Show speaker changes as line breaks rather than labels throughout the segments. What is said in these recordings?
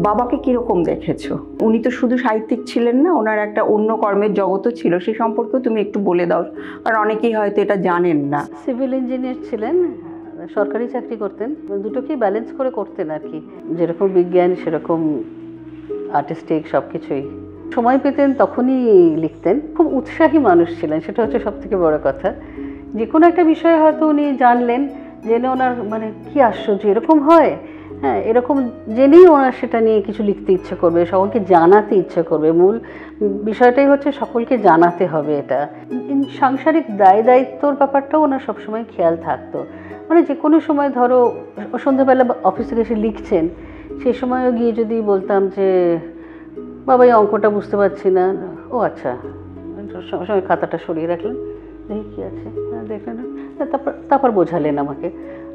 বাবাকে কিরকম দেখেছো? উনি তো শুধু সাহিত্যিক ছিলেন না, ওনার একটা অন্য কর্মের জগতও ছিল, সে সম্পর্কেও তুমি একটু বলে দাও, কারণ অনেকেই হয়তো এটা জানেন না।
সিভিল ইঞ্জিনিয়ার ছিলেন, সরকারি চাকরি করতেন, দুটোকেই ব্যালেন্স করে করতেন আর কি। যেরকম বিজ্ঞান সেরকম আর্টিস্টিক সব কিছুই। সময় পেতেন তখনই লিখতেন। খুব উৎসাহী মানুষ ছিলেন, সেটা হচ্ছে সবথেকে বড় কথা। যে কোনো একটা বিষয়ে হয়তো উনি জানলেন, জেনে ওনার মানে কি আশ্চর্য এরকম হয়, হ্যাঁ এরকম জেনেই ওনার সেটা নিয়ে কিছু লিখতে ইচ্ছে করবে, সকলকে জানাতে ইচ্ছে করবে। মূল বিষয়টাই হচ্ছে সকলকে জানাতে হবে। এটা সাংসারিক দায় দায়িত্বর ব্যাপারটাও ওনার সবসময় খেয়াল থাকতো। মানে যে কোনো সময় ধরো সন্ধ্যাবেলা অফিস থেকে এসে লিখছেন, সেই সময়ও গিয়ে যদি বলতাম যে বাবা এই অঙ্কটা বুঝতে পারছি না, ও আচ্ছা, সবসময় খাতাটা সরিয়ে রাখলেন, দেখি কী আছে, হ্যাঁ দেখলেন, তারপর বোঝালেন আমাকে।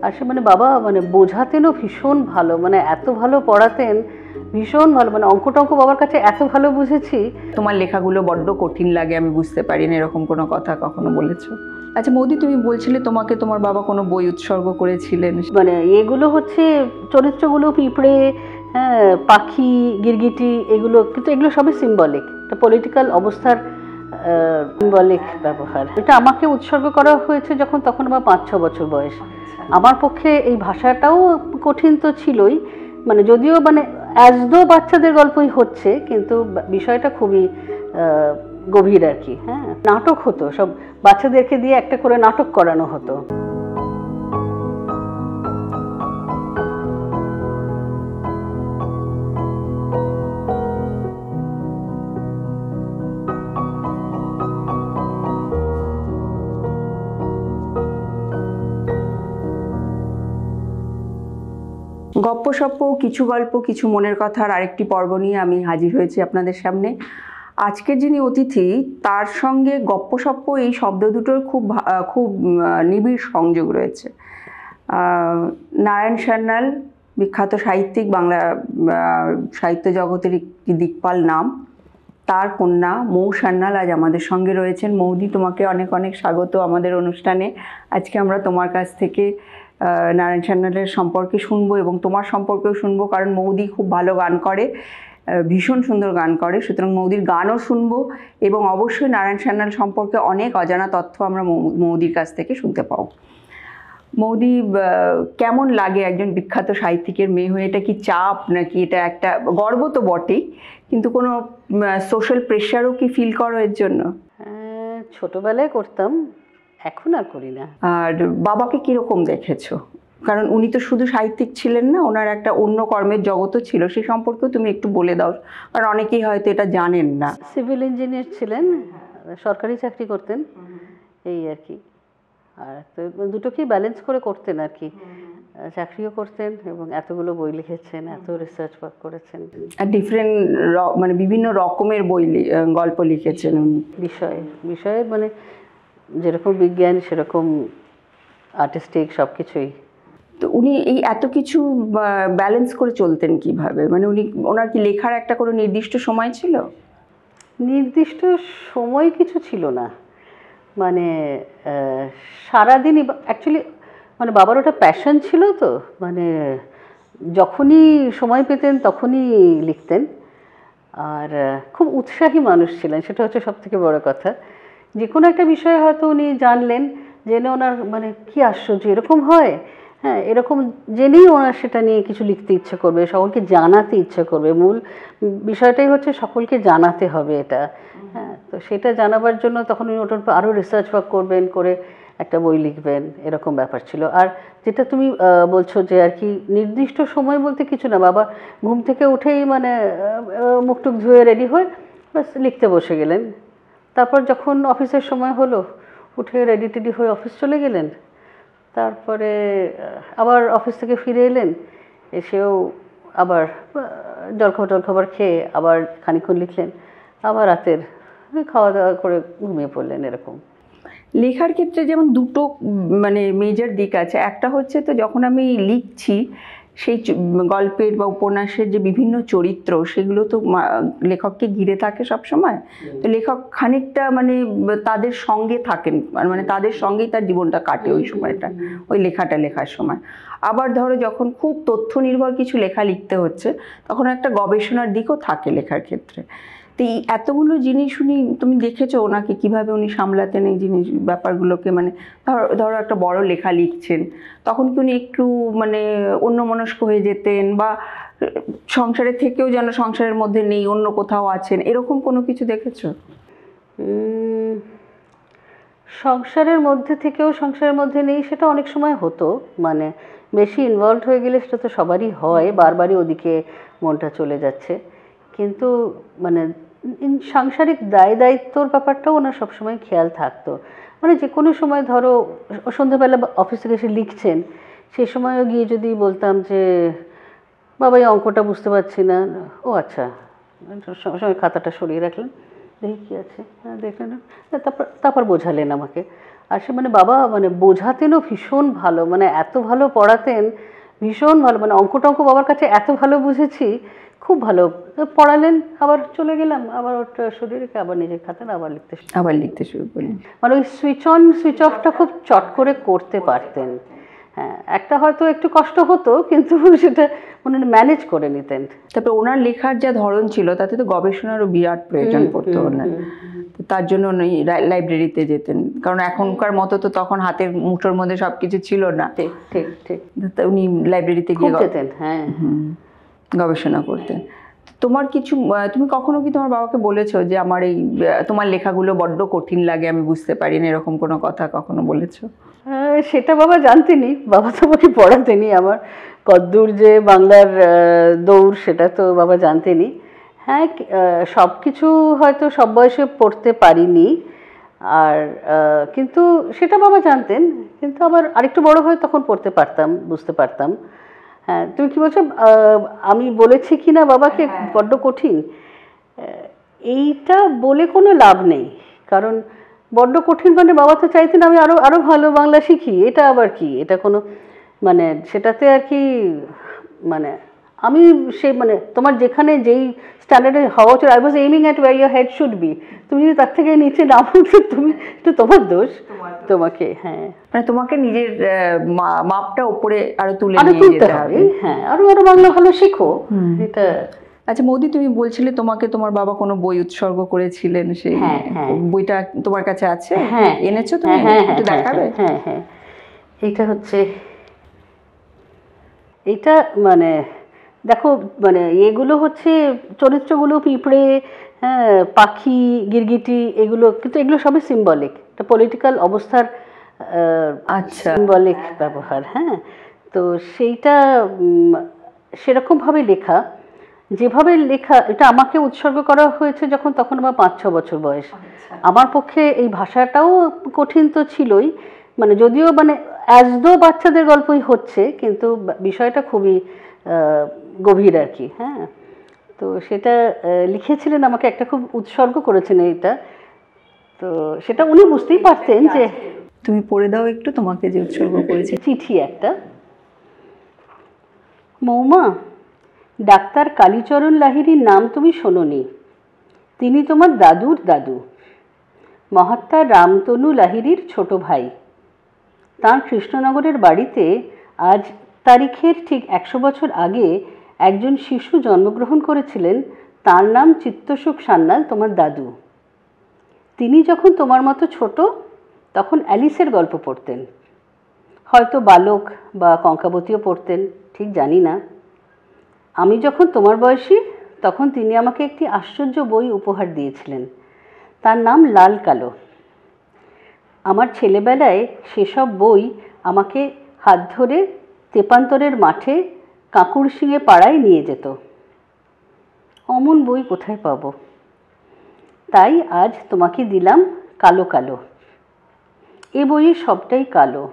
আর সে মানে বাবা মানে বোঝাতেনও ভীষণ ভালো, মানে এত ভালো পড়াতেন, ভীষণ ভালো। মানে অঙ্ক টঙ্ক বাবার কাছে এত ভালো বুঝেছি।
তোমার লেখাগুলো বড্ড কঠিন লাগে, আমি বুঝতে পারি না, এরকম কোনো কথা কখনো বলেছো? আচ্ছা মৌদি, তুমি বলছিলে তোমাকে তোমার বাবা কোনো বই উৎসর্গ করেছিলেন।
মানে এগুলো হচ্ছে চরিত্রগুলো পিঁপড়ে, হ্যাঁ পাখি, গিরগিটি, এগুলো কিন্তু এগুলো সবই সিম্বলিক, একটা পলিটিক্যাল অবস্থার সিম্বলিক ব্যবহার। এটা আমাকে উৎসর্গ করা হয়েছে যখন তখন আমার 5-6 বছর বয়স। আমার পক্ষে এই ভাষাটাও কঠিন তো ছিলই, মানে যদিও মানে অ্যাজ দো বাচ্চাদের গল্পই হচ্ছে, কিন্তু বিষয়টা খুবই গভীর আর কি। হ্যাঁ নাটক হতো, সব বাচ্চাদেরকে দিয়ে একটা করে নাটক করানো হতো।
গপ্পসপ্প, কিছু গল্প কিছু মনের কথার আরেকটি পর্ব নিয়ে আমি হাজির হয়েছি আপনাদের সামনে। আজকের যিনি অতিথি, তার সঙ্গে গপ্পসপ্প এই শব্দ দুটোর খুব নিবিড় সংযোগ রয়েছে। নারায়ণ সান্যাল, বিখ্যাত সাহিত্যিক, বাংলা সাহিত্য জগতের একটি দিকপাল নাম, তার কন্যা মৌ সান্যাল আজ আমাদের সঙ্গে রয়েছেন। মৌদি, তোমাকে অনেক অনেক স্বাগত আমাদের অনুষ্ঠানে। আজকে আমরা তোমার কাছ থেকে নারায়ণ সান্যালের সম্পর্কে শুনবো এবং তোমার সম্পর্কেও শুনবো, কারণ মৌদি খুব ভালো গান করে, ভীষণ সুন্দর গান করে, সুতরাং মৌদির গানও শুনবো এবং অবশ্যই নারায়ণ সান্যাল সম্পর্কে অনেক অজানা তথ্য আমরা মৌদির কাছ থেকে শুনতে পাবো। মৌদি, কেমন লাগে একজন বিখ্যাত সাহিত্যিকের মেয়ে হয়ে? এটা কি চাপ, নাকি এটা একটা গর্ব তো বটেই, কিন্তু কোনো সোশ্যাল প্রেশারও কি ফিল করো এর জন্য?
ছোটবেলায় করতাম, এখন আর করি না।
আর বাবাকে কিরকম দেখেছো? কারণ উনি তো শুধু সাহিত্যিক ছিলেন না, ওনার একটা অন্য কর্মের জগতও ছিল, সে সম্পর্কেও তুমি একটু বলে দাও, কারণ অনেকেই হয়তো এটা জানেন না।
সিভিল ইঞ্জিনিয়ার ছিলেন, সরকারি চাকরি করতেন, এই আর কি। আর তো দুটোকেই ব্যালেন্স করে করতেন আর কি, চাকরিও করতেন এবং এতগুলো বই লিখেছেন, এত রিসার্চ ওয়ার্ক করেছেন,
আর ডিফারেন্ট মানে বিভিন্ন রকমের বই গল্প লিখেছেন উনি।
বিষয়ের মানে যেরকম বিজ্ঞান সেরকম আর্টিস্টিক সব কিছুই।
তো উনি এই এত কিছু ব্যালেন্স করে চলতেন কিভাবে? মানে ওনার কি লেখার একটা কোনো নির্দিষ্ট সময় ছিল?
নির্দিষ্ট সময় কিছু ছিল না, মানে সারাদিনই অ্যাকচুয়ালি, মানে বাবার ওটা প্যাশন ছিল তো, মানে যখনই সময় পেতেন তখনই লিখতেন। আর খুব উৎসাহী মানুষ ছিলেন, সেটা হচ্ছে সবথেকে বড় কথা। যে কোনো একটা বিষয়ে হয়তো উনি জানলেন, জেনে ওনার মানে কি আশ্চর্য এরকম হয়, হ্যাঁ এরকম জেনেই ওনার সেটা নিয়ে কিছু লিখতে ইচ্ছে করবে, সকলকে জানাতে ইচ্ছে করবে। মূল বিষয়টাই হচ্ছে সকলকে জানাতে হবে এটা। হ্যাঁ তো সেটা জানাবার জন্য তখন উনি ওটার উপর আরও রিসার্চ ওয়ার্ক করবেন, করে একটা বই লিখবেন, এরকম ব্যাপার ছিল। আর যেটা তুমি বলছো যে আর কি নির্দিষ্ট সময় বলতে কিছু না, বাবা ঘুম থেকে উঠেই মানে মুখটুক ধুয়ে রেডি হয়ে ব্যাস লিখতে বসে গেলেন। তারপর যখন অফিসের সময় হলো, উঠে রেডি টেডি হয়ে অফিস চলে গেলেন। তারপরে আবার অফিস থেকে ফিরে এলেন, এসেও আবার জলখাবার খেয়ে আবার খানিকক্ষণ লিখলেন, আবার রাতের খাওয়া দাওয়া করে ঘুমিয়ে পড়লেন, এরকম।
লেখার ক্ষেত্রে যেমন দুটো মানে মেজর দিক আছে। একটা হচ্ছে তো যখন আমি লিখছি, সেই গল্পের বা উপন্যাসের যে বিভিন্ন চরিত্র, সেগুলো তো লেখককে ঘিরে থাকে সব সময়। তো লেখক খানিকটা মানে তাদের সঙ্গে থাকেন, মানে তাদের সঙ্গেই তার জীবনটা কাটে ওই সময়টা, ওই লেখাটা লেখার সময়। আবার ধরো যখন খুব তথ্য নির্ভর কিছু লেখা লিখতে হচ্ছে তখন একটা গবেষণার দিকও থাকে লেখার ক্ষেত্রে। তো এই এতগুলো জিনিস তুমি দেখেছো ওনাকে কিভাবে উনি সামলাতেন এই জিনিস ব্যাপারগুলোকে, মানে ধরো ধরো একটা বড় লেখা লিখছেন তখন কি উনি একটু মানে অন্যমনস্ক হয়ে যেতেন, বা সংসারের থেকেও যেন সংসারের মধ্যে নেই, অন্য কোথাও আছেন, এরকম কোনো কিছু দেখেছো?
সংসারের মধ্যে থেকেও সংসারের মধ্যে নেই সেটা অনেক সময় হতো, মানে বেশি ইনভলভ হয়ে গেলে সেটা তো সবারই হয়, বারবারই ওদিকে মনটা চলে যাচ্ছে। কিন্তু মানে সাংসারিক দায় দায়িত্বর ব্যাপারটাও ওনার সবসময় খেয়াল থাকতো। মানে যে কোনো সময় ধরো সন্ধ্যেবেলা অফিস থেকে এসে লিখছেন, সেই সময়ও গিয়ে যদি বলতাম যে বাবা এই অঙ্কটা বুঝতে পারছি না, ও আচ্ছা, সঙ্গে সঙ্গে খাতাটা সরিয়ে রাখলেন, দেখি কী আছে, হ্যাঁ দেখলেন, তারপর তারপর বোঝালেন আমাকে। আর সে মানে বাবা মানে বোঝাতেনও ভীষণ ভালো, মানে এত ভালো পড়াতেন, ভীষণ ভালো, মানে অঙ্ক টঙ্ক বাবার কাছে এত ভালো বুঝেছি, খুব ভালো পড়ালেন। আবার চলে গেলাম, আবার ওটা সরিয়ে রেখে আবার নিজের খাতায় আবার লিখতে
শুরু করলেন।
মানে ওই সুইচ অন সুইচ অফটা খুব চট করে করতে পারতেন। হ্যাঁ, একটা হয়তো একটু কষ্ট হতো কিন্তু সেটা মানে ম্যানেজ করে নিতেন।
তারপরে ওনার লেখার যা ধরন ছিল তাতে তো গবেষণারও বিরাট প্রয়োজন পড়তো ওনার। তার জন্য উনি লাইব্রেরিতে যেতেন, কারণ এখনকার মতো তো তখন হাতের মুঠোর মধ্যে সবকিছু ছিল না।
ঠিক ঠিক ঠিক,
উনি লাইব্রেরিতে গিয়ে
যেতেন, হ্যাঁ,
গবেষণা করতেন। তোমার কিছু তুমি কখনো কি তোমার বাবাকে বলেছো যে আমার এই তোমার লেখাগুলো বড্ড কঠিন লাগে, আমি বুঝতে পারি না, এরকম কোনো কথা কখনো বলেছো?
সেটা বাবা জানতেনি, বাবা তো আমাকে পড়াতেনি। আমার কদ্দূর যে বাংলার দৌড় সেটা তো বাবা জানতেনি। হ্যাঁ, সব কিছু হয়তো সব বয়সে পড়তে পারিনি, আর কিন্তু সেটা বাবা জানতেন। কিন্তু আবার আরেকটু বড় হয়ে তখন পড়তে পারতাম, বুঝতে পারতাম। হ্যাঁ, তুমি কি বলছো আমি বলেছি কি না বাবাকে বড্ড কঠিন? এইটা বলে কোনো লাভ নেই, কারণ বড্ড কঠিন মানে বাবা তো চাইতেন আমি আরও আরও ভালো বাংলা শিখি। এটা আবার কি, এটা কোনো মানে সেটাতে আর কি, মানে আমি মানে তোমার যেখানে যেই স্ট্যান্ডার্ডে হওয়া উচিত, I was aiming at where your head should be, তুমি যদি তার থেকে নিচে না পড়ছো তুমি, এটা তোমার দোষ, তোমাকে, হ্যাঁ
মানে তোমাকে নিজের মাপটা উপরে আরো তুলে নিয়ে যেতে হবে।
হ্যাঁ, আরো আরো বাংলা ভালো শেখো, এটা।
আচ্ছা মৌদি, তুমি বলছিলে তোমাকে তোমার বাবা কোনো বই উৎসর্গ করেছিলেন, সেই বইটা তোমার কাছে আছে?
হ্যাঁ,
এনেছো তুমি? একটু দেখাবে?
হ্যাঁ হ্যাঁ, এইটা হচ্ছে, এইটা মানে দেখো, মানে এগুলো হচ্ছে চরিত্রগুলো পিঁপড়ে, হ্যাঁ, পাখি, গিরগিটি, এগুলো কিন্তু এগুলো সবই সিম্বলিক, একটা পলিটিক্যাল অবস্থার সিম্বলিক ব্যবহার। হ্যাঁ, তো সেইটা সেরকমভাবে লেখা, যেভাবে লেখা, এটা আমাকে উৎসর্গ করা হয়েছে যখন তখন আমার 5-6 বছর বয়স। আমার পক্ষে এই ভাষাটাও কঠিন তো ছিলই, মানে যদিও মানে অ্যাজ দো বাচ্চাদের গল্পই হচ্ছে, কিন্তু বিষয়টা খুবই গভীর আর কি। হ্যাঁ, তো সেটা লিখেছিলেন আমাকে, একটা খুব উৎসর্গ করেছেন এইটা, তো সেটা উনি বুঝতেই পারতেন যে।
তুমি পড়ে দাও একটু, তোমাকে যে উৎসর্গ করেছে।
চিঠি একটা। মৌমা, ডাক্তার কালীচরণ লাহিড়ীর নাম তুমি শোনোনি? তিনি তোমার দাদুর দাদু, মহাত্মা রামতনু লাহিড়ীর ছোট ভাই। তাঁর কৃষ্ণনগরের বাড়িতে আজ তারিখের ঠিক 100 বছর আগে একজন শিশু জন্মগ্রহণ করেছিলেন, তার নাম চিত্তসুখ সান্যাল, তোমার দাদু। তিনি যখন তোমার মতো ছোট তখন অ্যালিসের গল্প পড়তেন, হয়তো বালক বা কঙ্কাবতীও পড়তেন, ঠিক জানি না। আমি যখন তোমার বয়সী তখন তিনি আমাকে একটি আশ্চর্য বই উপহার দিয়েছিলেন, তার নাম লাল কালো। আমার ছেলেবেলায় সেসব বই আমাকে হাত ধরে তেপান্তরের মাঠে কাঁকুড়শিঙে পাড়ায় নিয়ে যেত। অমন বই কোথায় পাবো? তাই আজ তোমাকে দিলাম কালো কালো। এ বইয়ে সবটাই কালো।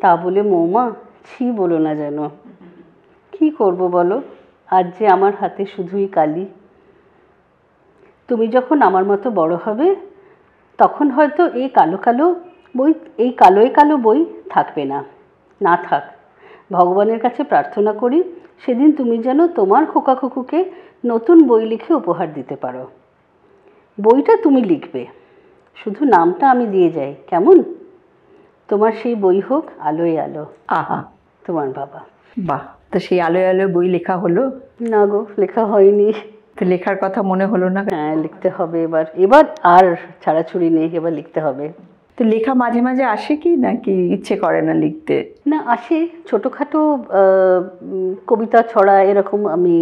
তা বলে মৌমা ছি বলো না যেন। কি করব বলো, আজ যে আমার হাতে শুধুই কালি। তুমি যখন আমার মতো বড় হবে তখন হয়তো এই কালো কালো বই, এই কালোয় কালো বই থাকবে না। না থাক, ভগবানের কাছে প্রার্থনা করি সেদিন তুমি যেন তোমার খোকা খুকুকে নতুন বই লিখে উপহার দিতে পারো। বইটা তুমি লিখবে, শুধু নামটা আমি দিয়ে যাই, কেমন? তোমার সেই বই হোক আলোয় আলো।
আহা,
তোমার বাবা।
বাহ, তো সেই আলোয় আলোয় বই লেখা হলো?
না গো, লেখা হয়নি।
তো লেখার কথা মনে হলো না?
হ্যাঁ, লিখতে হবে এবার। এবার আর ছাড়াছুড়ি নেই, এবার লিখতে হবে।
তো লেখা মাঝে মাঝে আসে কি, নাকি ইচ্ছে করে না লিখতে?
না, আসে ছোটোখাটো কবিতা ছড়া এরকম। আমি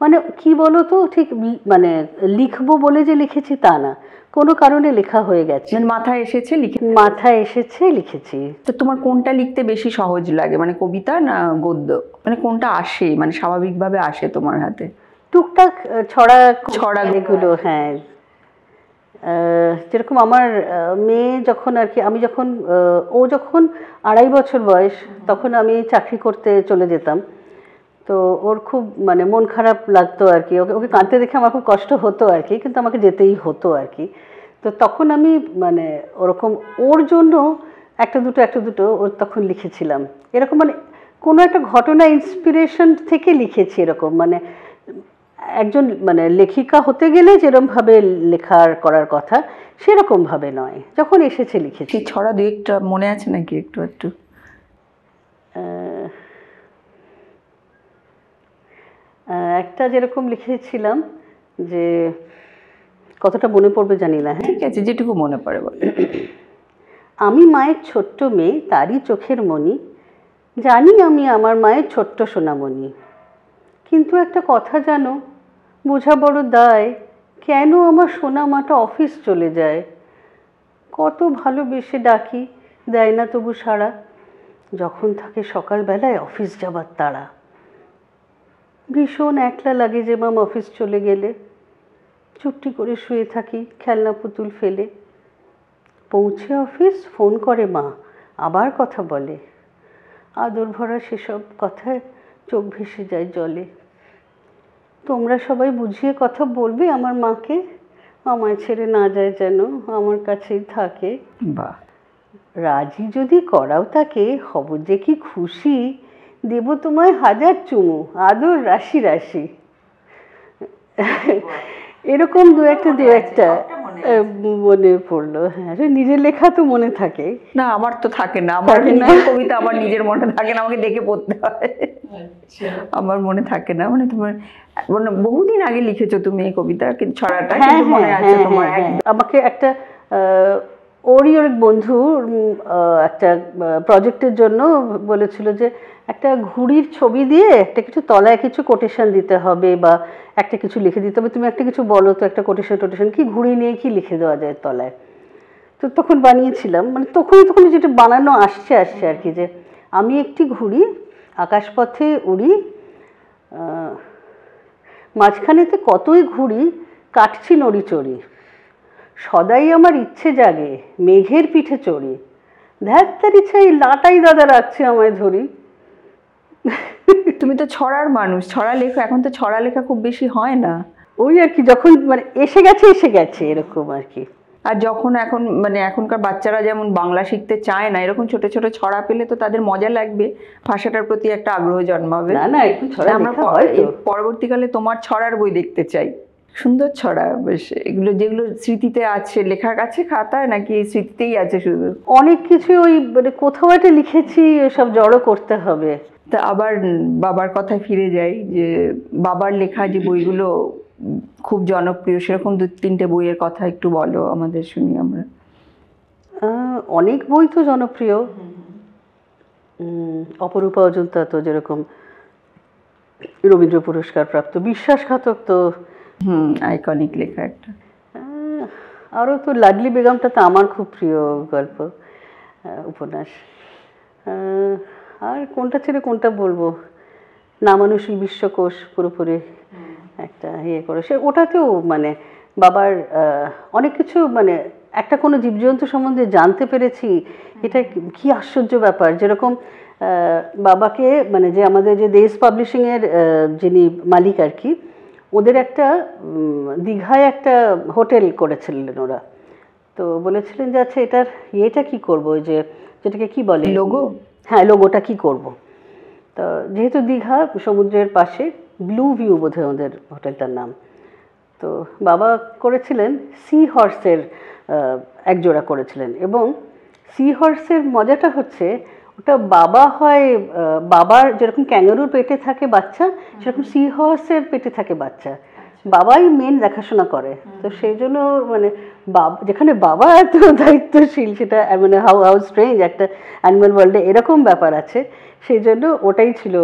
মানে কি বলো তো, ঠিক মানে লিখবো বলে যে লিখেছি তা না, কোনো কারণে লেখা হয়ে গেছে,
মানে মাথায় এসেছে লিখে?
মাথায় এসেছে লিখেছি।
তো তোমার কোনটা লিখতে বেশি সহজ লাগে, মানে কবিতা না গদ্য? মানে কোনটা আসে, মানে স্বাভাবিকভাবে আসে তোমার হাতে?
টুকটাক ছড়া
ছড়া
এগুলো, হ্যাঁ। যেরকম আমার মেয়ে যখন আর কি, আমি যখন ও যখন 2.5 বছর বয়স, তখন আমি চাকরি করতে চলে যেতাম। তো ওর খুব মানে মন খারাপ লাগতো আর কি, ওকে ওকে কাঁদতে দেখে আমার খুব কষ্ট হতো আর কি, কিন্তু আমাকে যেতেই হতো আর কি। তো তখন আমি মানে ওরকম ওর জন্য একটা দুটো ওর তখন লিখেছিলাম এরকম, মানে কোনো একটা ঘটনা ইন্সপিরেশন থেকে লিখেছি এরকম। মানে একজন মানে লেখিকা হতে গেলে যেরকমভাবে লেখার করার কথা সেরকমভাবে নয়, যখন এসেছে লিখেছি।
সেই ছড়া দু একটা মনে আছে নাকি, একটু একটু?
একটা যেরকম লিখেছিলাম, যে কতটা মনে পড়বে জানি না, হ্যাঁ
ঠিক আছে, যেটুকু মনে পড়ে বলো।
আমি মায়ের ছোট্ট মেয়ে, তারই চোখের মণি, জানি আমি আমার মায়ের ছোট্ট সোনামণি। কিন্তু একটা কথা জানো, বোঝা বড় দায়, কেন আমার সোনা মাটা অফিস চলে যায়। কত ভালোবেসে ডাকি, দেয় না তবু সাড়া, যখন থাকে সকালবেলায় অফিস যাবার তাড়া। ভীষণ একলা লাগে যে মাম অফিস চলে গেলে, চুপটি করে শুয়ে থাকি খেলনা পুতুল ফেলে। পৌঁছে অফিস ফোন করে মা, আবার কথা বলে, আদর ভরা সেসব কথায় চোখ ভেসে যায় জলে। তোমরা সবাই বুঝিয়ে কথা বলবে আমার মাকে, আমায় ছেড়ে না যায় যেন, আমার কাছেই থাকে।
বাহ,
রাজি যদি করাও তাকে, হব যে কি খুশি, দেব তোমায় 1000 চুমু, আদর রাশি রাশি। এরকম দু একটা মনে পড়লো। হ্যাঁ, নিজের লেখা তো মনে থাকে
না আমার তো থাকে না, আমার নিজের কবিতা আমার নিজের মনে থাকে না, আমাকে দেখে পড়তে হয়। আমার মনে থাকে না। মানে তোমার মানে বহুদিন আগে লিখেছো তুমি এই কবিতা, কিন্তু ছড়াটা কিন্তু মনে আছে তোমার?
আমাকে একটা ওরই এক বন্ধু একটা প্রজেক্টের জন্য বলেছিল যে একটা ঘুড়ির ছবি দিয়ে একটা কিছু তলায় কিছু কোটেশন দিতে হবে, বা একটা কিছু লিখে দিতে হবে, তুমি একটা কিছু বলো তো, একটা কোটেশন কি ঘুড়ি নিয়ে কি লিখে দেওয়া যায় তলায়। তো তখন বানিয়েছিলাম, মানে তখন যেটা বানানো আসছে আর কি, যে আমি একটি ঘুড়ি আকাশপথে উড়ি, মাঝখানেতে কতই ঘুড়ি কাটছি নড়ি চড়ি, সদাই আমার ইচ্ছে জাগে মেঘের পিঠে চড়ি, ধ্যাত্তার ইচ্ছাই লাটাই দাদা রাখছে আমায় ধরি।
তুমি তো ছড়ার মানুষ, ছড়া লেখো। এখন তো ছড়া লেখা খুব বেশি হয় না।
ওই আর কি, যখন মানে এসে গেছে এরকম আর কি।
আর যখন এখন মানে এখনকার বাচ্চারা যেমন বাংলা শিখতে চায় না, এরকম ছোট ছোট ছড়া পেলে তো তাদের মজা লাগবে, ভাষাটার প্রতি একটা আগ্রহ জন্মাবে।
না একটু ছড়া
আমরা
লেখা হয় তো।
পরবর্তীকালে তোমার ছড়ার বই দেখতে চাই। সুন্দর ছড়া বেশ, এগুলো যেগুলো স্মৃতিতে আছে, লেখা আছে খাতায় নাকি স্মৃতিতেই আছে শুধু?
অনেক কিছু ওই মানে কোথাও একটা লিখেছি, সব জড়ো করতে হবে।
তা আবার বাবার কথায় ফিরে যাই, যে বাবার লেখা যে বইগুলো খুব জনপ্রিয়, সেরকম 2-3টে বইয়ের কথা একটু বলো আমাদের, শুনি আমরা।
অনেক বই তো জনপ্রিয়, অপরূপা অজন্তা তো যেরকম রবীন্দ্র পুরস্কার প্রাপ্ত, বিশ্বাসঘাতক তো
আইকনিক লেখা একটা।
আরও তো লাডলি বেগমটা তো আমার খুব প্রিয় গল্প উপন্যাস। আর কোনটা ছেড়ে কোনটা বলবো, নামানুষী বিশ্বকোষ পুরোপুরি একটা করে, সে ওটাতেও মানে বাবার অনেক কিছু, মানে একটা কোনো জীবজন্তু সম্বন্ধে জানতে পেরেছি, এটা কি আশ্চর্য ব্যাপার। যেরকম বাবাকে মানে যে আমাদের যে দেশ পাবলিশিংয়ের যিনি মালিক আর কি, ওদের একটা দীঘায় একটা হোটেল করেছিলেন ওরা। তো বলেছিলেন যে আচ্ছা এটার ইয়েটা কী করবো, ওই যে যেটাকে কি বলে,
লোগো।
হ্যাঁ, লোগোটা কি করব। তো যেহেতু দীঘা সমুদ্রের পাশে, ব্লু ভিউ বোধহয় ওদের হোটেলটার নাম, তো বাবা করেছিলেন সি হর্সের একজোড়া করেছিলেন। এবং সি হর্সের মজাটা হচ্ছে ওটা বাবা হয়, বাবার যেরকম ক্যাঙ্গারুর পেটে থাকে বাচ্চা, সেরকম সি হর্সের পেটে থাকে বাচ্চা, বাবাই মেন দেখাশোনা করে। তো সেই জন্য মানে যেখানে বাবা এত দায়িত্বশীল, সেটা মানে হাউ হাউ স্ট্রেঞ্জ, একটা অ্যানিমাল ওয়ার্ল্ডে এরকম ব্যাপার আছে, সেই জন্য ওটাই ছিল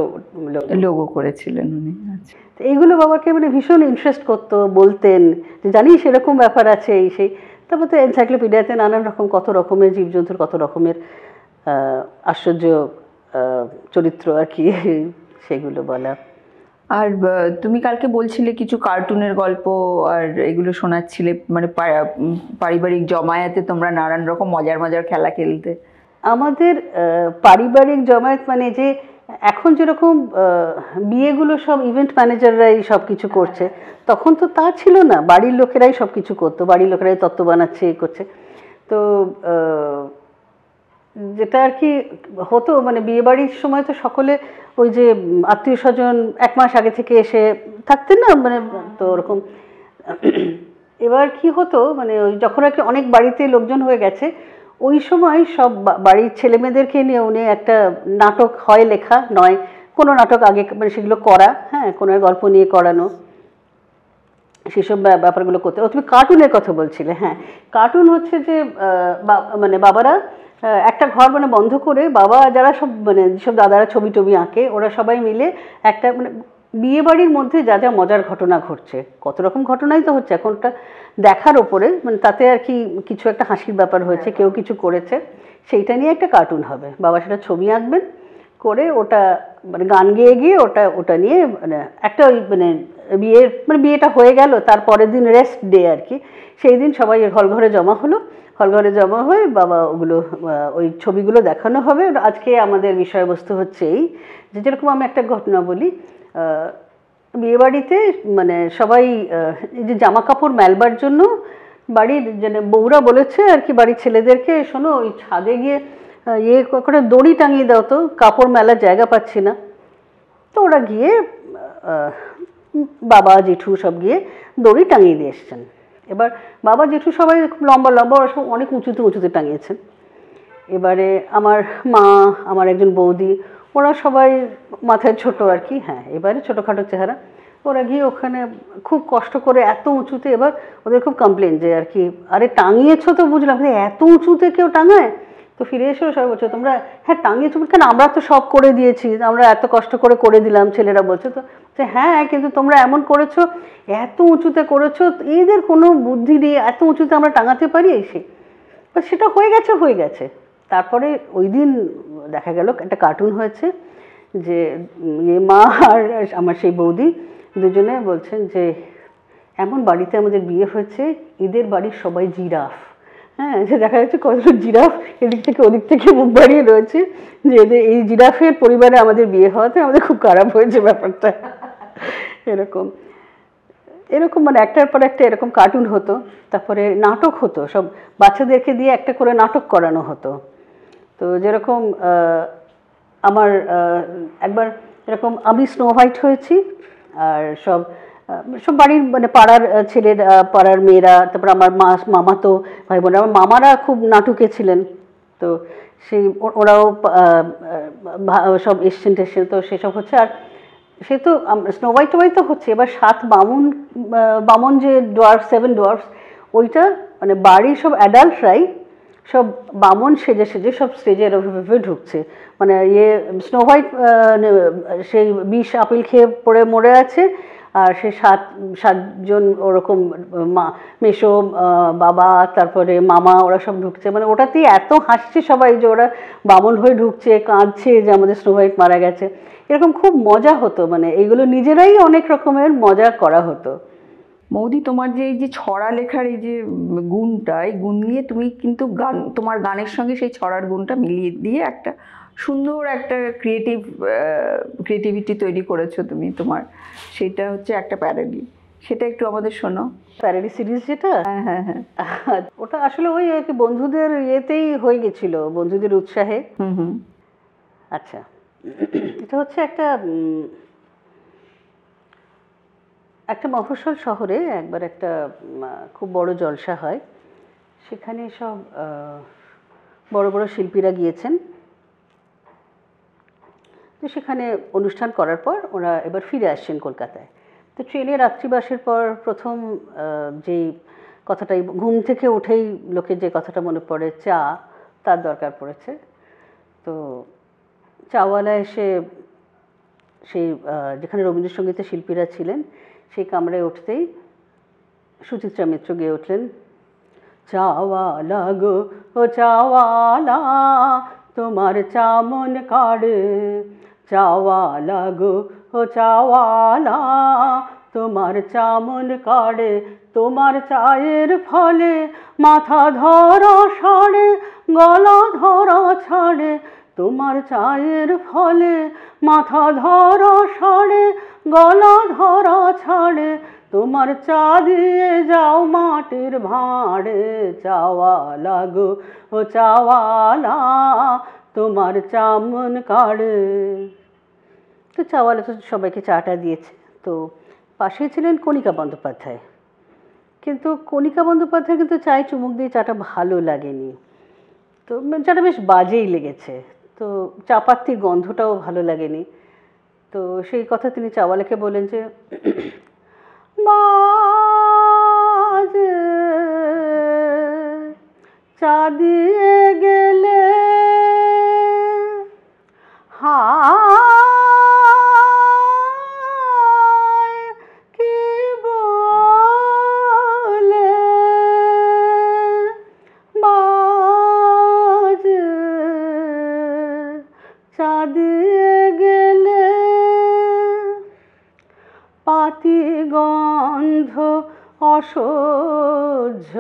লোগো করেছিলেন উনি। আচ্ছা।
তো এইগুলো বাবাকে মানে ভীষণ ইন্টারেস্ট করতো, বলতেন যে জানিস এরকম ব্যাপার আছে এই সেই। তারপর তো এনসাইক্লোপিডিয়াতে নানান রকম কত রকমের জীবজন্তুর কত রকমের আশ্চর্য চরিত্র আর কি, সেগুলো বলা।
আর তুমি কালকে বলছিলে কিছু কার্টুনের গল্প আর এগুলো শোনাচ্ছিলে, মানে পারিবারিক জমায়েতে তোমরা নানান রকম মজার মজার খেলা খেলতে।
আমাদের পারিবারিক জমায়েত মানে যে এখন যেরকম বিয়েগুলো সব ইভেন্ট ম্যানেজাররাই সব কিছু করছে, তখন তো তা ছিল না, বাড়ির লোকেরাই সব কিছু করতো, বাড়ির লোকেরাই তত্ত্ব বানাচ্ছে, এ করছে। তো যেটা আর কি হতো মানে বিয়ে বাড়ির সময় তো সকলে ওই যে আত্মীয় স্বজন 1 মাস আগে থেকে এসে থাকতেন না, মানে তো ওরকম। এবার কি হতো মানে ওই যখন আর কি অনেক বাড়িতে লোকজন হয়ে গেছে, ওই সময় সব বাড়ির ছেলেমেয়েদেরকে নিয়ে উনি একটা নাটক হয় লেখা, নয় কোনো নাটক আগে মানে সেগুলো করা, হ্যাঁ, কোনো গল্প নিয়ে করানো, সেসব ব্যাপারগুলো করতে। তুমি কার্টুনের কথা বলছিলে, হ্যাঁ, কার্টুন হচ্ছে যে মানে বাবারা একটা ঘর মানে বন্ধ করে, বাবা যারা সব মানে সব দাদারা ছবি টবি আঁকে, ওরা সবাই মিলে একটা মানে বিয়ে বাড়ির মধ্যে যা যা মজার ঘটনা ঘটছে, কত রকম ঘটনাই তো হচ্ছে এখন, ওটা দেখার ওপরে মানে তাতে আর কি কিছু একটা হাসির ব্যাপার হয়েছে, কেউ কিছু করেছে, সেইটা নিয়ে একটা কার্টুন হবে, বাবা সেটা ছবি আঁকবেন করে, ওটা মানে গান গেয়ে গিয়ে ওটা নিয়ে মানে একটা ওই মানে বিয়েটা হয়ে গেল, তারপরের দিন রেস্ট ডে আর কি, সেই দিন সবাই হল ঘরে জমা হলো, হল ঘরে জমা হয়ে বাবা ওগুলো ওই ছবিগুলো দেখানো হবে। আজকে আমাদের বিষয়বস্তু হচ্ছে এই যে, যেরকম আমি একটা ঘটনা বলি, বিয়েবাড়িতে মানে সবাই এই যে জামা কাপড় মেলবার জন্য বাড়ির মানে বউরা বলেছে আর কি বাড়ির ছেলেদেরকে, শোনো ওই ছাদে গিয়ে করে দড়ি টাঙিয়ে দাও তো, কাপড় মেলার জায়গা পাচ্ছি না। তো ওরা গিয়ে বাবা জেঠু সব গিয়ে দড়ি টাঙিয়ে দিয়ে এসছেন। এবার বাবা জেঠু সবাই খুব লম্বা লম্বা, ওরা সব অনেক উঁচুতে উঁচুতে টাঙিয়েছেন। এবারে আমার মা, আমার একজন বৌদি, ওরা সবাই মাথায় ছোট আর কি, হ্যাঁ, এবারে ছোটোখাটো চেহারা, ওরা গিয়ে ওখানে খুব কষ্ট করে এত উঁচুতে, এবার ওদের খুব কমপ্লেন যে আর কি, আরে টাঙিয়েছো তো বুঝলাম, এত উঁচুতে কেউ টাঙায়? তো ফিরে এসেও সবাই বলছো তোমরা, হ্যাঁ টাঙিয়েছো কেন, আমরা তো সব করে দিয়েছি, আমরা এত কষ্ট করে দিলাম, ছেলেরা বলছে তো যে হ্যাঁ, কিন্তু তোমরা এমন করেছো, এত উঁচুতে করেছো, এদের কোনো বুদ্ধি নেই, এত উঁচুতে আমরা টাঙাতে পারি এসে। সেটা হয়ে গেছে। তারপরে ওই দিন দেখা গেল একটা কার্টুন হয়েছে, যে মা আর আমার সেই বৌদি দুজনে বলছেন যে এমন বাড়িতে আমাদের বিয়ে হয়েছে, এদের বাড়ির সবাই জিরাফ, হ্যাঁ, যে দেখা যাচ্ছে কতটা জিরাফ এদিক থেকে ওদিক থেকে মুখ বাড়িয়ে রয়েছে, যে এদের এই জিরাফের পরিবারে আমাদের বিয়ে হওয়াতে আমাদের খুব খারাপ হয়েছে ব্যাপারটা। এরকম মানে একটার পর একটা এরকম কার্টুন হতো। তারপরে নাটক হতো, সব বাচ্চাদেরকে দিয়ে একটা করে নাটক করানো হতো। তো যেরকম আমার একবার এরকম আমি স্নো হোয়াইট হয়েছি, আর সব বাড়ির মানে পাড়ার ছেলের, পাড়ার মেয়েরা, তারপর আমার মামা তো ভাই বোন, আমার মামারা খুব নাটুকে ছিলেন, তো সেই ওরাও সব এসছেন টেসছেন, তো সেসব হচ্ছে। আর সে তো স্নো হোয়াইট তো হচ্ছে, এবার 7 বামন যে ডোয়ার্ফ, 7 ডোয়ার্ফস, ওইটা মানে বাড়ির সব অ্যাডাল্টরাই সব বামন সেজে সব স্টেজে এরভাবে ঢুকছে, মানে স্নো হোয়াইট সেই 20 আপেল খেয়ে পড়ে মরে আছে, আর সে 7জন ওরকম মেসো, বাবা, তারপরে মামা, ওরা সব ঢুকছে, মানে ওটাতেই এত হাসছে সবাই যে ওরা বামন হয়ে ঢুকছে, কাঁদছে যে আমাদের স্নো হোয়াইট মারা গেছে, এরকম খুব মজা হতো, মানে এইগুলো নিজেরাই অনেক রকমের মজা করা হতো।
মৌদি, তোমার যে এই যে ছড়া লেখার এই যে গুণটা, এই গুণ নিয়ে তুমি কিন্তু তোমার গানের সঙ্গে সেই ছড়ার গুণটা মিলিয়ে দিয়ে একটা সুন্দর একটা ক্রিয়েটিভিটি তৈরি করেছো তুমি তোমার, সেটা হচ্ছে একটা প্যারোডি, সেটা একটু আমাদের শোনো।
প্যারোডি সিরিজ যেটা,
হ্যাঁ,
ওটা আসলে ওই আর কি বন্ধুদের ইয়েতেই হয়ে গেছিল, বন্ধুদের উৎসাহে। আচ্ছা, এটা হচ্ছে একটা মফস্বল শহরে একবার একটা খুব বড় জলসা হয়, সেখানে সব বড় বড় শিল্পীরা গিয়েছেন, তো সেখানে অনুষ্ঠান করার পর ওরা এবার ফিরে আসছেন কলকাতায়। তো ট্রেনে রাত্রিবাসের পর প্রথম যেই কথাটাই, ঘুম থেকে উঠেই লোকের যে কথাটা মনে পড়ে, চা, তার দরকার পড়েছে। তো চাওয়ালা এসে সেই যেখানে রবীন্দ্রসঙ্গীতের শিল্পীরা ছিলেন সেই কামরায় উঠতেই সুচিত্রা মিত্র গেয়ে উঠলেন, চাওয়ালা গো ও চাওয়ালা তোমার চা মন কাড়ে, চাওয়ালা গো ও চাওয়ালা তোমার চা মন কাড়ে, তোমার চায়ের ফলে মাথা ধরা সাড়ে, গলা ধরা ছাড়ে, তোমার চায়ের ফলে মাথা ধরা সাড়ে, গলা ধরা ছাড়ে, তোমার চা দিয়ে যাও মাটির ভাঁড়ে, চাওয়ালা গো ও চাওয়ালা তোমার চা মন কাড়ে। তো চাওয়ালা তো সবাইকে চাটা দিয়েছে। তো পাশে ছিলেন কণিকা বন্দ্যোপাধ্যায়, কিন্তু কণিকা বন্দ্যোপাধ্যায় কিন্তু চায়ে চুমুক দিয়ে চাটা ভালো লাগেনি, তো চাটা বেশ বাজেই লেগেছে। তো চা পাত্তির গন্ধটাও ভালো লাগেনি। তো সেই কথা তিনি চাওয়ালাকে বলেন যে, বাজে চা দিয়ে গেলে হায় কি বলে, বাজে চা দিয়ে গেলে পাতি গন্ধ অসহ্য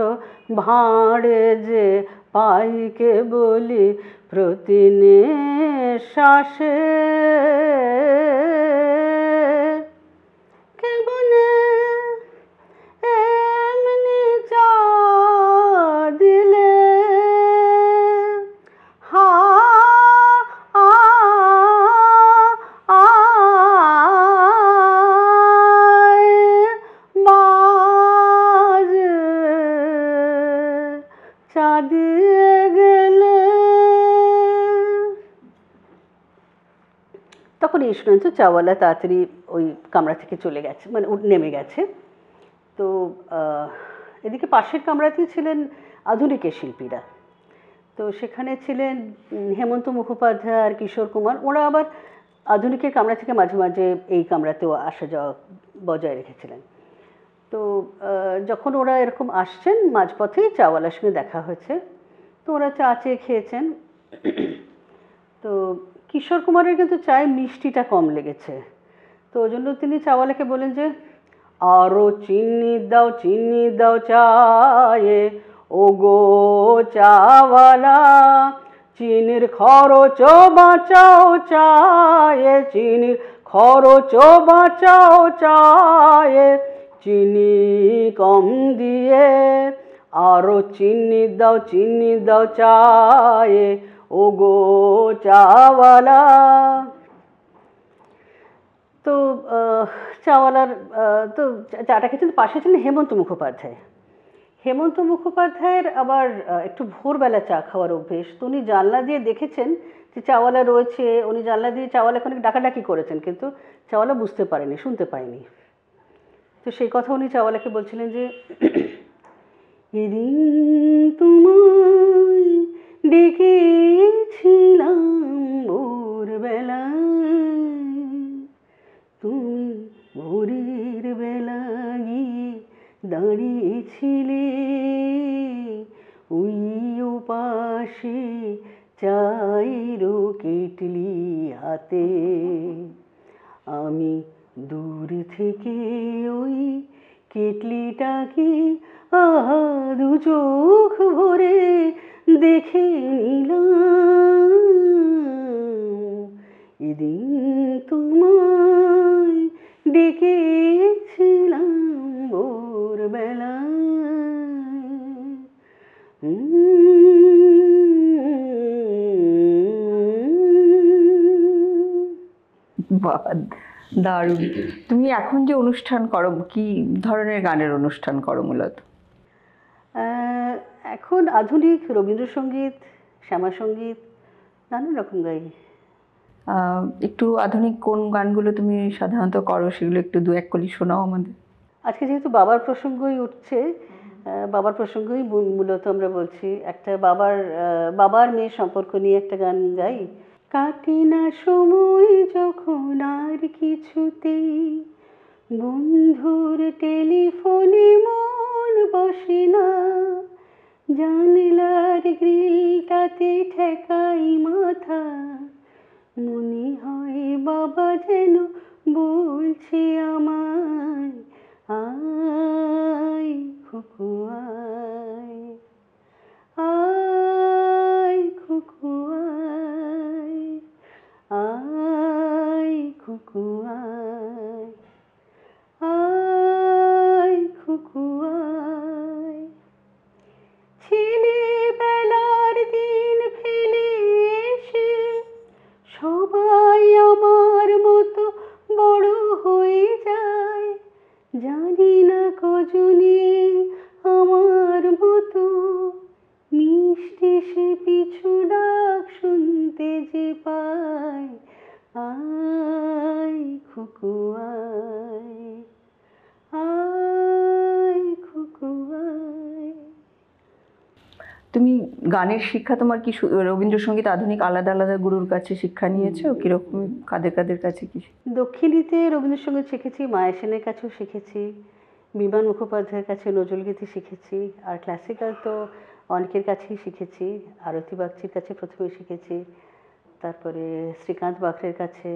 ভাঁড়ে যে পাইকে বলি প্রতি নিঃশ্বাসে, কেমনে এমনি চা দিলে হা বাজে চা দিয়ে গেলে। তখন এই শুনেন তো চাওয়ালা তাড়াতাড়ি ওই কামরা থেকে চলে গেছে, মানে নেমে গেছে। তো এদিকে পাশের কামরাতেই ছিলেন আধুনিকের শিল্পীরা। তো সেখানে ছিলেন হেমন্ত মুখোপাধ্যায় আর কিশোর কুমার। ওরা আবার আধুনিকের কামরা থেকে মাঝে মাঝে এই কামরাতেও আসা যাওয়া বজায় রেখেছিলেন। তো যখন ওরা এরকম আসছেন মাঝপথেই চাওয়ালার সঙ্গে দেখা হয়েছে। তো ওরা চা চেয়ে খেয়েছেন। তো কিশোর কুমারের কিন্তু চায়ে মিষ্টিটা কম লেগেছে। তো ওই জন্য তিনি চাওয়ালাকে বলেন যে, আরও চিনি দাও চায়ে ও গো চাওয়ালা, চিনির খরচ বাঁচাও চায়ে, চিনির খরচ বাঁচাও চায়ে, চিনি কম দিয়ে আরও চিনি দাও চায়ে ও গো চাওয়ালা। তো চাওয়ালার তো চাটা খেয়েছেন। পাশে ছিলেন হেমন্ত মুখোপাধ্যায়। হেমন্ত মুখোপাধ্যায়ের আবার একটু ভোরবেলা চা খাওয়ার অভ্যেস। তো উনি জানলা দিয়ে দেখেছেন যে চাওয়ালা রয়েছে, উনি জানলা দিয়ে চাওয়ালাকে অনেক ডাকাডাকি করেছেন, কিন্তু চাওয়ালা বুঝতে পারেনি, শুনতে পায়নি। তো সেই কথা উনি চাওয়ালাকে বলছিলেন যে, এদিন তোমায় ডেকেছিলাম ভোরবেলায়, তুমি ভোরের বেলা গিয়ে দাঁড়িয়েছিলে ওই ওপাশে চায়ের কেটলি হাতে, আমি দূর থেকে ওই কেটলিটাকে আহা দু চোখ ভরে দেখে নিলাম, এদিন তোমায় ডেকেছিলাম ভোরবেলায়।
বাহ, দারুণ। তুমি এখন যে অনুষ্ঠান করো, কি ধরনের গানের অনুষ্ঠান করো মূলত?
এখন আধুনিক রবীন্দ্রসঙ্গীত, শ্যামাসঙ্গীত, নানান রকম গাই।
একটু আধুনিক কোন গানগুলো তুমি সাধারণত করো, সেগুলো একটু দু এক কলি শোনাও আমাদের।
আজকে যেহেতু বাবার প্রসঙ্গই উঠছে, বাবার প্রসঙ্গই মূলত আমরা বলছি। একটা বাবার মেয়ের সম্পর্ক নিয়ে একটা গান গাই। কাটে না সময় যখন আর কিছুতেই, বন্ধুর টেলিফোনে মন বসে না, জানলার গ্রিলটাতে ঠেকাই মাথা, মনে হয় বাবা যেন বলছে আমায়, আয় খুকু আয়, আয় খুকু আয়, আয় খুকু আয়, আয় খুকু আয়। ছেলেবেলার দিন ফেলে এসে সবাই আমার মতো বড় হয়ে যায়, জানি না কজনে আমার মতো মিষ্টি সে পিছু ডাক শুনতে যে পায়, আয় খুকু আয়, আয় খুকু আয়।
তুমি গানের শিক্ষা তোমার কি রবীন্দ্রসঙ্গীত আধুনিক আলাদা আলাদা গুরুর কাছে শিক্ষা নিয়েছো? কিরকম, কাদের কাদের কাছে কি?
দক্ষিণীতে রবীন্দ্রসঙ্গীত শিখেছি, মায়া সেনের কাছেও শিখেছি, বিমান মুখোপাধ্যায়ের কাছে নজরুলগীতি শিখেছি, আর ক্লাসিক্যাল তো অনেকের কাছেই শিখেছি। আরতি বাগচির কাছে প্রথমে শিখেছি, তারপরে শ্রীকান্ত বাকরের কাছে,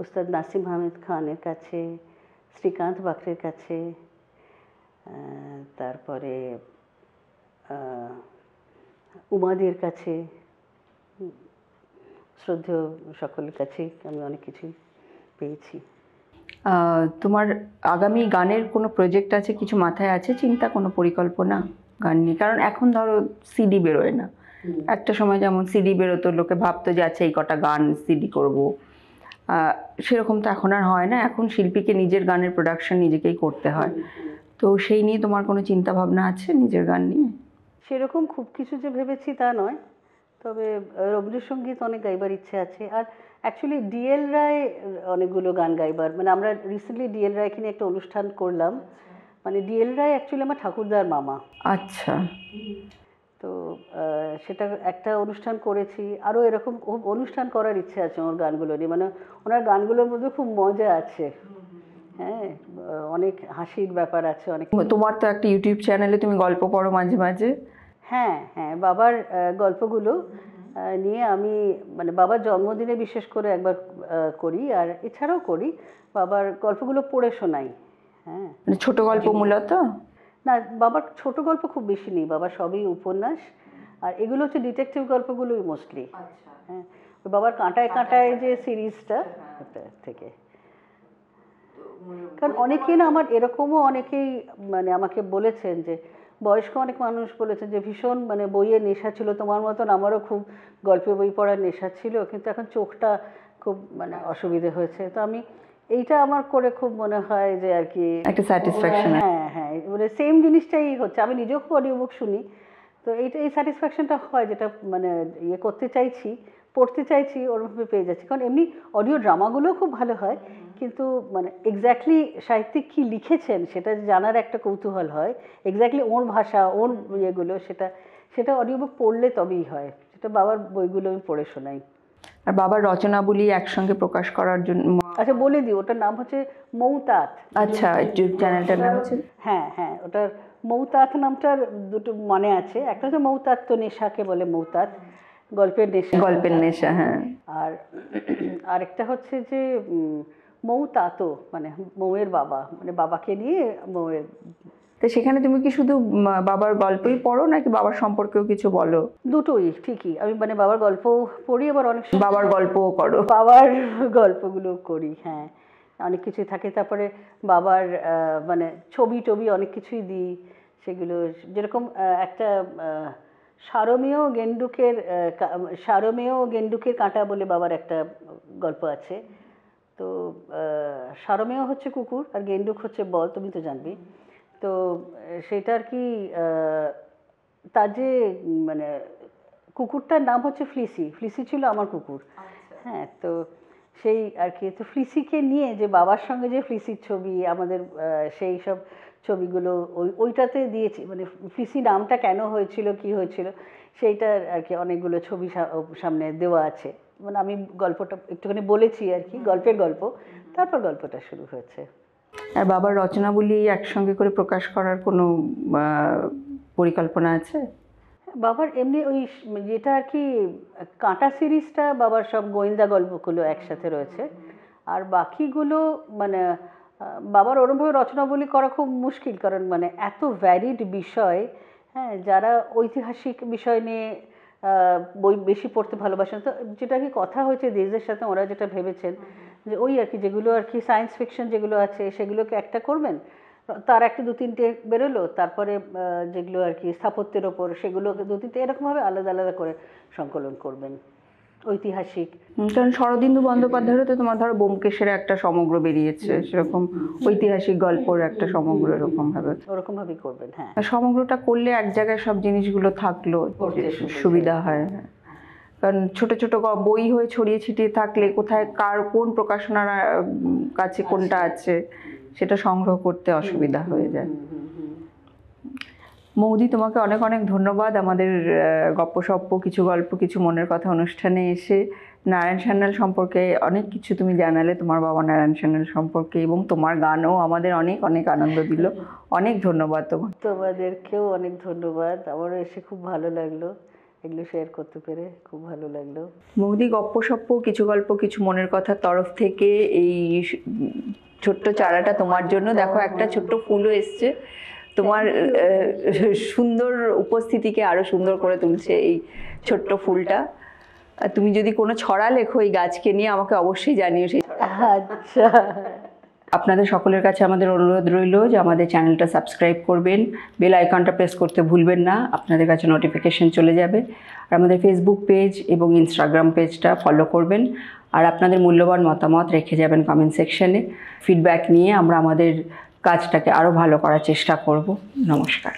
উস্তাদ নাসিম আহমেদ খানের কাছে, শ্রীকান্ত বাকরের কাছে, তারপরে উমাদের কাছে, শ্রদ্ধেয় সকলের কাছেই আমি অনেক কিছুই পেয়েছি।
তোমার আগামী গানের কোনো প্রজেক্ট আছে, কিছু মাথায় আছে চিন্তা, কোনো পরিকল্পনা গান নিয়ে? কারণ এখন ধরো সিডি বেরোয় না, একটা সময় যেমন সিডি বেরোতো, লোকে ভাবতো যে আচ্ছা এই কটা গান সিডি করব, সেরকম তো এখন আর হয় না। এখন শিল্পীকে নিজের গানের প্রোডাকশন নিজেকেই করতে হয়। তো সেই নিয়ে তোমার কোনো চিন্তা ভাবনা আছে নিজের গান নিয়ে?
সেরকম খুব কিছু যে ভেবেছি তা নয়, তবে রবীন্দ্রসঙ্গীত অনেক গাইবার ইচ্ছে আছে। আর অ্যাকচুয়ালি ডিএল রায় অনেকগুলো গান গাইবার, মানে আমরা রিসেন্টলি ডিএল রায়কে নিয়ে একটা অনুষ্ঠান করলাম। মানে ডিএল রায় অ্যাকচুয়ালি আমার ঠাকুরদার মামা।
আচ্ছা।
তো সেটা একটা অনুষ্ঠান করেছি, আরও এরকম খুব অনুষ্ঠান করার ইচ্ছে আছে ওর গানগুলো নিয়ে। মানে ওনার গানগুলোর মধ্যে খুব মজা আছে, হ্যাঁ, অনেক হাসির ব্যাপার আছে অনেক।
তোমার তো একটা ইউটিউব চ্যানেলে তুমি গল্প পড়ো মাঝে মাঝে।
হ্যাঁ হ্যাঁ, বাবার গল্পগুলো নিয়ে আমি, মানে বাবার জন্মদিনে বিশেষ করে একবার করি, আর এছাড়াও করি, বাবার গল্পগুলো পড়ে শোনাই। হ্যাঁ,
মানে ছোট গল্প মূলত?
না, বাবার ছোট গল্প খুব বেশি নেই, বাবার সবই উপন্যাস, আর এগুলো হচ্ছে ডিটেকটিভ গল্পগুলোই মোস্টলি। হ্যাঁ, ওই বাবার কাঁটায় কাঁটায় যে সিরিজটা, ওটা থেকে। কারণ অনেকেই না, আমার এরকমও অনেকেই মানে আমাকে বলেছেন যে, বয়স্ক অনেক মানুষ বলেছেন যে ভীষণ মানে বইয়ের নেশা ছিল তোমার মতন, আমারও খুব গল্পের বই পড়ার নেশা ছিল, কিন্তু এখন চোখটা খুব মানে অসুবিধে হয়েছে। তো আমি এইটা আমার করে খুব মনে হয় যে আর কি
একটা স্যাটিসফ্যাকশন।
হ্যাঁ হ্যাঁ, মানে সেম জিনিসটাই হচ্ছে। আমি নিজেও খুব অডিও বুক শুনি, তো এই স্যাটিসফ্যাকশনটা হয়, যেটা মানে ইয়ে করতে চাইছি, পড়তে চাইছি, ওরভাবে পেয়ে যাচ্ছি। কারণ এমনি অডিও ড্রামাগুলোও খুব ভালো হয়, কিন্তু মানে এক্স্যাক্টলি সাহিত্যিক কী লিখেছেন সেটা জানার একটা কৌতূহল হয়। এক্স্যাক্টলি ওর ভাষা, ওর ইয়েগুলো, সেটা সেটা অডিও বুক পড়লে তবেই হয়। সেটা বাবার বইগুলো আমি পড়ে শোনাই।
আর বাবার রচনাবলী একসঙ্গে প্রকাশ করার জন্য?
আচ্ছা বলে দিই, ওটার নাম হচ্ছে মৌতাত।
আচ্ছা, ইউটিউব চ্যানেলটার নাম হচ্ছে?
হ্যাঁ হ্যাঁ, ওটার মৌতাত নামটার দুটো মানে আছে। একটা হচ্ছে মৌতাত, তো নেশাকে বলে মৌতাত, গল্পের নেশা।
গল্পের নেশা, হ্যাঁ।
আর আরেকটা হচ্ছে যে মৌতাতো, মানে মৌয়ের বাবা, মানে বাবাকে নিয়ে মৌয়ের।
তো সেখানে তুমি কি শুধু বাবার গল্পই পড়ো, নাকি বাবার সম্পর্কেও কিছু বলো?
দুটোই ঠিকই, আমি মানে বাবার গল্প পড়ি, আবার অনেক সময়
বাবার গল্পও করো?
বাবার গল্পগুলো করি, হ্যাঁ, অনেক কিছুই থাকে। তারপরে বাবার মানে ছবি টবি অনেক কিছুই দিই, সেগুলো যেরকম একটা সারমেয় গেন্ডুকের কাঁটা বলে বাবার একটা গল্প আছে। তো সারমেয় হচ্ছে কুকুর, আর গেন্ডুক হচ্ছে বল, তুমি তো জানবে। তো সেটা আর কি, তার যে মানে কুকুরটার নাম হচ্ছে ফ্লিসি, ফ্লিসি ছিল আমার কুকুর। হ্যাঁ, তো সেই আর কি, তো ফ্লিসিকে নিয়ে যে বাবার সঙ্গে যে ফ্লিসির ছবি আমাদের, সেই সব ছবিগুলো ওইটাতে দিয়েছি, মানে ফ্লিসি নামটা কেন হয়েছিল, কি হয়েছিল, সেইটার আর কি অনেকগুলো ছবি সামনে দেওয়া আছে। মানে আমি গল্পটা একটুখানি বলেছি আর কি, গল্পের গল্প, তারপর গল্পটা শুরু হয়েছে।
আর বাবার রচনাবলী একসঙ্গে করে প্রকাশ করার কোনো পরিকল্পনা আছে?
বাবার এমনি ওই যেটা আর কি কাঁটা সিরিজটা, বাবার সব গোয়েন্দা গল্পগুলো একসাথে রয়েছে। আর বাকিগুলো মানে বাবার ওরমভাবে রচনাবলী করা খুব মুশকিল, কারণ মানে এত ভ্যারিড বিষয়। হ্যাঁ, যারা ঐতিহাসিক বিষয় নিয়ে বই বেশি পড়তে ভালোবাসেন, তো যেটা আর কি কথা হয়েছে দেশদের সাথে, ওরা যেটা ভেবেছেন যে ওই আর কি যেগুলো আর কি সায়েন্স ফিকশন যেগুলো আছে সেগুলোকে একটা করবেন, তার একটা দু তিনটে বেরোলো, তারপরে যেগুলো আর কি স্থাপত্যের ওপর সেগুলোকে দু তিনটে এরকমভাবে আলাদা আলাদা করে সংকলন করবেন, ঐতিহাসিক।
কারণ শরদিন্দু বন্দ্যোপাধ্যায়েরও তো তোমার ধরো ব্যোমকেশের একটা সমগ্র বেরিয়েছে, সেরকম ঐতিহাসিক গল্পের একটা সমগ্র এরকম ভাবে
ওরকমভাবেই করবেন। হ্যাঁ,
আর সমগ্রটা করলে এক জায়গায় সব জিনিসগুলো থাকলো, সুবিধা হয়। কারণ ছোট ছোট বই হয়ে ছড়িয়ে ছিটিয়ে থাকলে কোথায় কার কোন প্রকাশনার কাছে কোনটা আছে সেটা সংগ্রহ করতে অসুবিধা হয়ে যায়। মৌদি, তোমাকে অনেক অনেক ধন্যবাদ আমাদের গপ্পসপ্প কিছু গল্প কিছু মনের কথা অনুষ্ঠানে এসে নারায়ণ সান্যাল সম্পর্কে অনেক কিছু তুমি জানালে, তোমার বাবা নারায়ণ সান্যাল সম্পর্কে, এবং তোমার গানও আমাদের অনেক অনেক আনন্দ দিল। অনেক ধন্যবাদ
তোমাদেরকেও অনেক ধন্যবাদ, আমারও এসে খুব ভালো লাগলো, এগুলো শেয়ার করতে পেরে খুব ভালো লাগলো।
মৌদি, গপ্পসপ্প কিছু গল্প কিছু মনের কথার তরফ থেকে এই ছোট্ট চারাটা তোমার জন্য। দেখো, একটা ছোট্ট ফুলও এসছে, তোমার সুন্দর উপস্থিতিকে আরো সুন্দর করে তুলছে এই ছোট্ট ফুলটা। তুমি যদি কোনো ছড়া লেখো এই গাছকে নিয়ে আমাকে অবশ্যই জানিও। সেই
আচ্ছা,
আপনাদের সকলের কাছে আমাদের অনুরোধ রইল যে আমাদের চ্যানেলটা সাবস্ক্রাইব করবেন, বেল আইকনটা প্রেস করতে ভুলবেন না, আপনাদের কাছে নোটিফিকেশন চলে যাবে। আর আমাদের ফেসবুক পেজ এবং ইনস্টাগ্রাম পেজটা ফলো করবেন। আর আপনাদের মূল্যবান মতামত রেখে যাবেন কমেন্ট সেকশনে। ফিডব্যাক নিয়ে আমরা আমাদের কাজটাকে আরও ভালো করার চেষ্টা করব। নমস্কার।